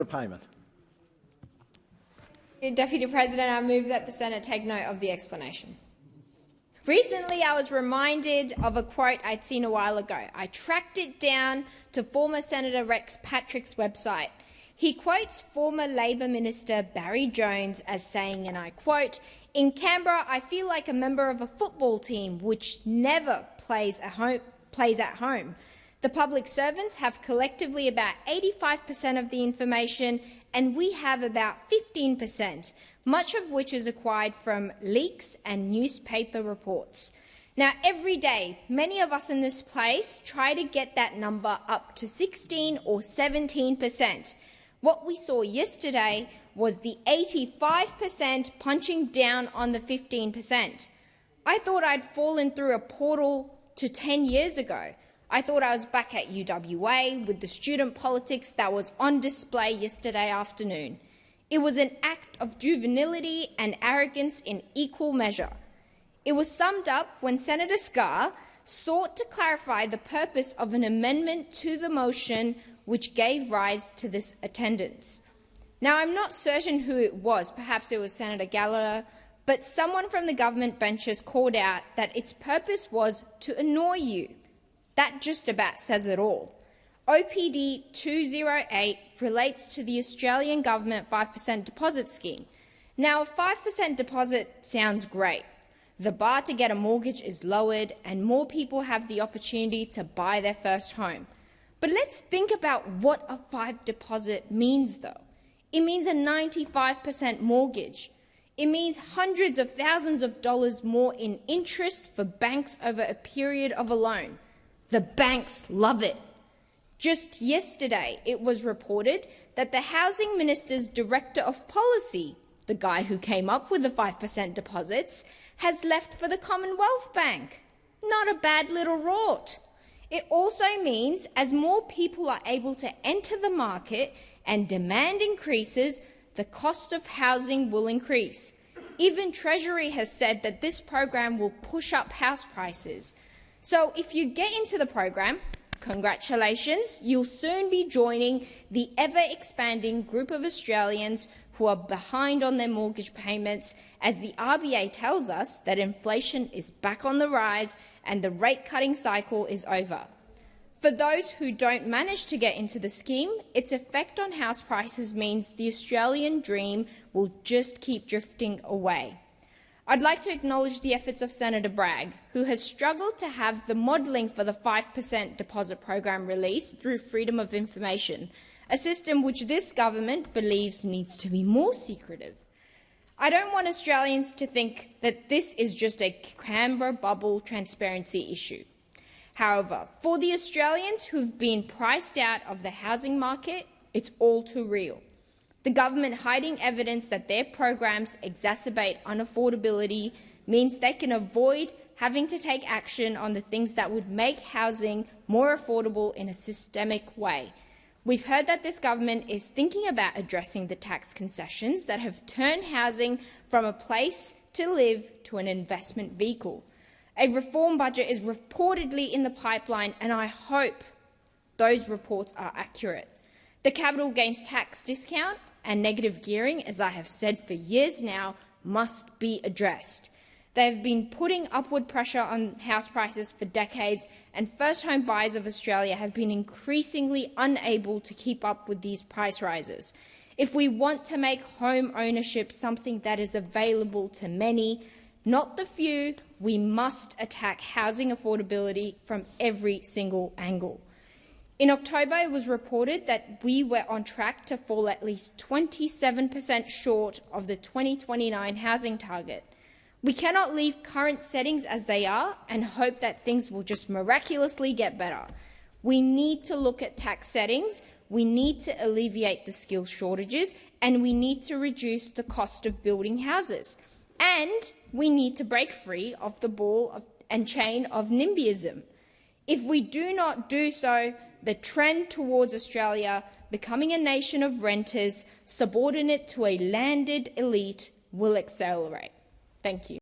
Payman. Deputy President, I move that the Senate take note of the explanation. Recently, I was reminded of a quote I'd seen a while ago. I tracked it down to former Senator Rex Patrick's website. He quotes former Labor Minister Barry Jones as saying, and I quote, "In Canberra, I feel like a member of a football team which never plays at home. The public servants have collectively about 85% of the information, and we have about 15%, much of which is acquired from leaks and newspaper reports." Now, every day, many of us in this place try to get that number up to 16 or 17%. What we saw yesterday was the 85% punching down on the 15%. I thought I'd fallen through a portal to 10 years ago. I thought I was back at UWA with the student politics that was on display yesterday afternoon. It was an act of juvenility and arrogance in equal measure. It was summed up when Senator Scarr sought to clarify the purpose of an amendment to the motion which gave rise to this attendance. Now, I'm not certain who it was, perhaps it was Senator Gallagher, but someone from the government benches called out that its purpose was to annoy you. That just about says it all. OPD 208 relates to the Australian government 5% deposit scheme. Now, a 5% deposit sounds great. The bar to get a mortgage is lowered and more people have the opportunity to buy their first home. But let's think about what a 5% deposit means, though. It means a 95% mortgage. It means hundreds of thousands of dollars more in interest for banks over a period of a loan. The banks love it. Just yesterday, it was reported that the Housing Minister's Director of Policy, the guy who came up with the 5% deposits, has left for the Commonwealth Bank. Not a bad little rort. It also means as more people are able to enter the market and demand increases, the cost of housing will increase. Even Treasury has said that this program will push up house prices. So if you get into the program, congratulations, you'll soon be joining the ever-expanding group of Australians who are behind on their mortgage payments, as the RBA tells us that inflation is back on the rise and the rate-cutting cycle is over. For those who don't manage to get into the scheme, its effect on house prices means the Australian dream will just keep drifting away. I'd like to acknowledge the efforts of Senator Bragg, who has struggled to have the modelling for the 5% deposit program released through Freedom of Information, a system which this government believes needs to be more secretive. I don't want Australians to think that this is just a Canberra bubble transparency issue. However, for the Australians who've been priced out of the housing market, it's all too real. The government hiding evidence that their programs exacerbate unaffordability means they can avoid having to take action on the things that would make housing more affordable in a systemic way. We've heard that this government is thinking about addressing the tax concessions that have turned housing from a place to live to an investment vehicle. A reform budget is reportedly in the pipeline, and I hope those reports are accurate. The capital gains tax discount and negative gearing, as I have said for years now, must be addressed. They have been putting upward pressure on house prices for decades, and first-home buyers of Australia have been increasingly unable to keep up with these price rises. If we want to make home ownership something that is available to many, not the few, we must attack housing affordability from every single angle. In October, it was reported that we were on track to fall at least 27% short of the 2029 housing target. We cannot leave current settings as they are and hope that things will just miraculously get better. We need to look at tax settings, we need to alleviate the skills shortages, and we need to reduce the cost of building houses. And we need to break free of the ball and chain of NIMBYism. If we do not do so, the trend towards Australia becoming a nation of renters, subordinate to a landed elite, will accelerate. Thank you.